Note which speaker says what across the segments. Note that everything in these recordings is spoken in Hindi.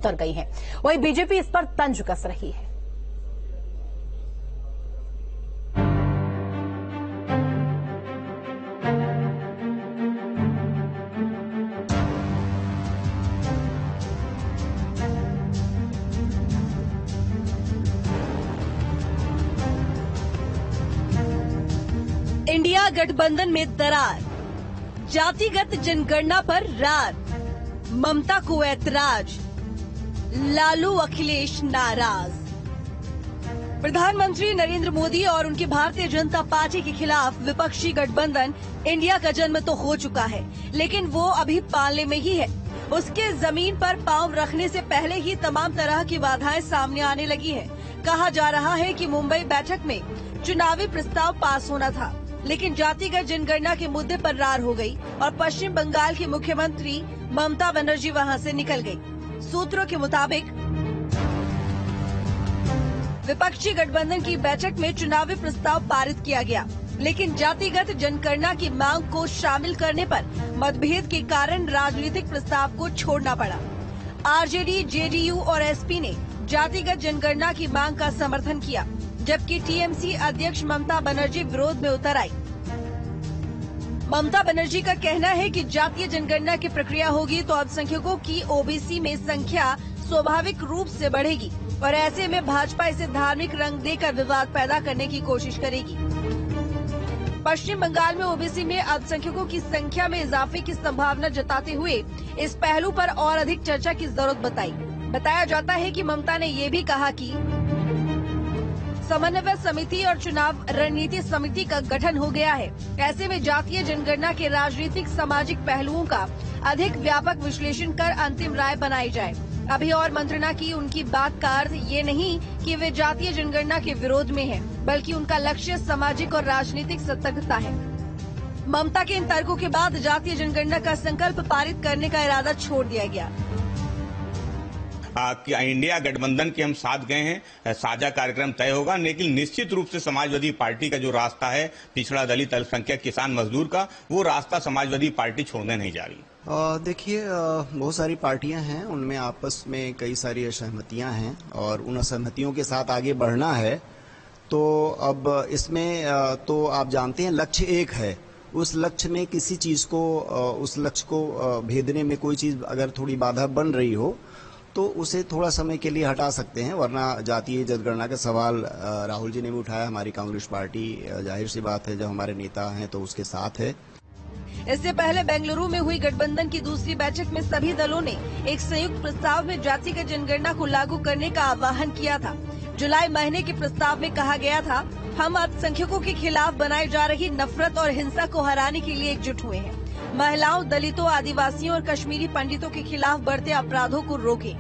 Speaker 1: उतर गई हैं। वहीं बीजेपी इस पर तंज कस रही है।
Speaker 2: इंडिया गठबंधन में दरार, जातिगत जनगणना पर रार, ममता को ऐतराज, लालू अखिलेश नाराज। प्रधानमंत्री नरेंद्र मोदी और उनकी भारतीय जनता पार्टी के खिलाफ विपक्षी गठबंधन इंडिया का जन्म तो हो चुका है, लेकिन वो अभी पालने में ही है। उसके जमीन पर पांव रखने से पहले ही तमाम तरह की बाधाएं सामने आने लगी है। कहा जा रहा है कि मुंबई बैठक में चुनावी प्रस्ताव पास होना था, लेकिन जातिगत जनगणना के मुद्दे पर रार हो गई और पश्चिम बंगाल की मुख्यमंत्री ममता बनर्जी वहां से निकल गई। सूत्रों के मुताबिक विपक्षी गठबंधन की बैठक में चुनावी प्रस्ताव पारित किया गया, लेकिन जातिगत जनगणना की मांग को शामिल करने पर मतभेद के कारण राजनीतिक प्रस्ताव को छोड़ना पड़ा। आरजेडी, जेडीयू और एसपी ने जातिगत जनगणना की मांग का समर्थन किया, जबकि टीएमसी अध्यक्ष ममता बनर्जी विरोध में उतर आई। ममता बनर्जी का कहना है कि जातीय जनगणना की प्रक्रिया होगी तो अल्पसंख्यकों की ओबीसी में संख्या स्वाभाविक रूप से बढ़ेगी और ऐसे में भाजपा इसे धार्मिक रंग देकर विवाद पैदा करने की कोशिश करेगी। पश्चिम बंगाल में ओबीसी में अल्पसंख्यकों की संख्या में इजाफे की संभावना जताते हुए इस पहलू पर और अधिक चर्चा की जरूरत बताई। बताया जाता है कि ममता ने ये भी कहा कि समन्वय समिति और चुनाव रणनीति समिति का गठन हो गया है। ऐसे में जातीय जनगणना के राजनीतिक सामाजिक पहलुओं का अधिक व्यापक विश्लेषण कर अंतिम राय बनाई जाए। अभी और मंत्रणा की उनकी बात का अर्थ ये नहीं कि वे जातीय जनगणना के विरोध में हैं, बल्कि उनका लक्ष्य सामाजिक और राजनीतिक सतर्कता है। ममता के इन तर्कों के बाद जातीय जनगणना का संकल्प पारित करने का इरादा छोड़ दिया गया।
Speaker 3: कि इंडिया गठबंधन के हम साथ गए हैं, साझा कार्यक्रम तय होगा, लेकिन निश्चित रूप से समाजवादी पार्टी का जो रास्ता है पिछड़ा, दलित, अल्पसंख्यक, किसान, मजदूर का, वो रास्ता समाजवादी पार्टी छोड़ने नहीं जा रही।
Speaker 4: देखिए, बहुत सारी पार्टियां हैं, उनमें आपस में कई सारी असहमतियां हैं और उन असहमतियों के साथ आगे बढ़ना है। तो अब इसमें तो आप जानते हैं लक्ष्य एक है, उस लक्ष्य में किसी चीज को, उस लक्ष्य को भेदने में कोई चीज अगर थोड़ी बाधा बन रही हो तो उसे थोड़ा समय के लिए हटा सकते हैं, वरना जातीय जनगणना का सवाल राहुल जी ने भी उठाया। हमारी कांग्रेस पार्टी, जाहिर सी बात है, जब हमारे नेता हैं तो उसके साथ है।
Speaker 2: इससे पहले बेंगलुरु में हुई गठबंधन की दूसरी बैठक में सभी दलों ने एक संयुक्त प्रस्ताव में जातिगत जनगणना को लागू करने का आह्वान किया था। जुलाई महीने के प्रस्ताव में कहा गया था, हम अल्पसंख्यकों के खिलाफ बनाई जा रही नफरत और हिंसा को हराने के लिए एकजुट हुए हैं। महिलाओं, दलितों, आदिवासियों और कश्मीरी पंडितों के खिलाफ बढ़ते अपराधों को रोकें।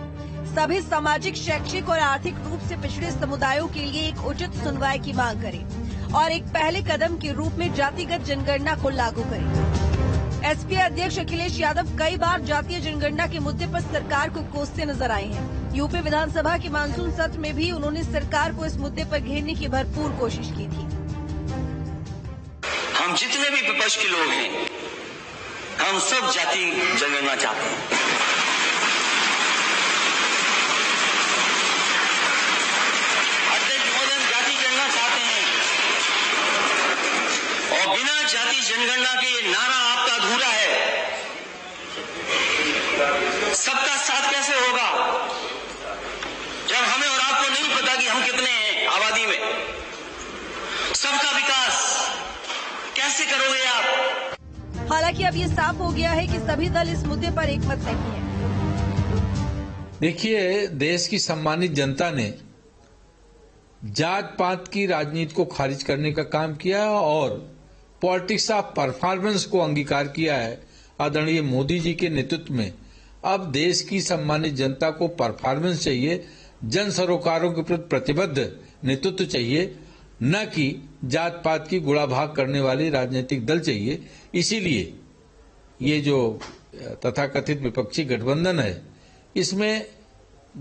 Speaker 2: सभी सामाजिक, शैक्षिक और आर्थिक रूप से पिछड़े समुदायों के लिए एक उचित सुनवाई की मांग करें और एक पहले कदम के रूप में जातिगत जनगणना को लागू करें। एसपी अध्यक्ष अखिलेश यादव कई बार जातीय जनगणना के मुद्दे पर सरकार को कोसते नजर आए हैं। यूपी विधानसभा के मानसून सत्र में भी उन्होंने सरकार को इस मुद्दे पर घेरने की भरपूर कोशिश की थी।
Speaker 5: हम जितने भी विपक्ष के लोग हैं, हम सब जाति जनगणना चाहते हैं। अध्यक्ष महोदय, हम जाति जनगणना चाहते हैं और बिना जाति जनगणना के ये नारा आपका अधूरा है। सबका साथ कैसे होगा जब हमें और आपको नहीं पता कि हम कितने हैं आबादी में? सबका विकास कैसे करोगे आप?
Speaker 2: हालांकि अब ये साफ हो गया है कि सभी दल इस मुद्दे पर एकमत नहीं है।
Speaker 6: देखिए, देश की सम्मानित जनता ने जात पात की राजनीति को खारिज करने का काम किया और पॉलिटिक्स ऑफ परफॉर्मेंस को अंगीकार किया है। आदरणीय मोदी जी के नेतृत्व में अब देश की सम्मानित जनता को परफॉर्मेंस चाहिए, जन सरोकारों के प्रति प्रतिबद्ध नेतृत्व चाहिए, न कि जात पात की गुड़ाभाग करने वाले राजनीतिक दल चाहिए। इसीलिए ये जो तथाकथित विपक्षी गठबंधन है, इसमें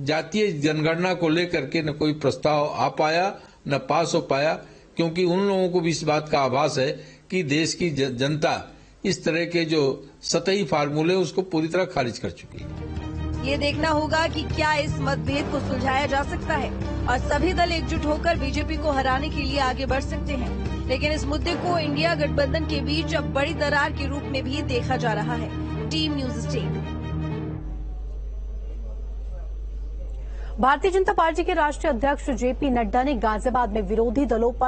Speaker 6: जातीय जनगणना को लेकर के न कोई प्रस्ताव आ पाया न पास हो पाया, क्योंकि उन लोगों को भी इस बात का आभास है कि देश की जनता इस तरह के जो सतही फार्मूले उसको पूरी तरह खारिज कर चुकी है।
Speaker 2: ये देखना होगा कि क्या इस मतभेद को सुलझाया जा सकता है और सभी दल एकजुट होकर बीजेपी को हराने के लिए आगे बढ़ सकते हैं। लेकिन इस मुद्दे को इंडिया गठबंधन के बीच अब बड़ी दरार के रूप में भी देखा जा रहा है। Team news state.
Speaker 1: Bharatiya Janata party के राष्ट्रीय अध्यक्ष जेपी नड्डा ने गाजियाबाद में विरोधी दलों पर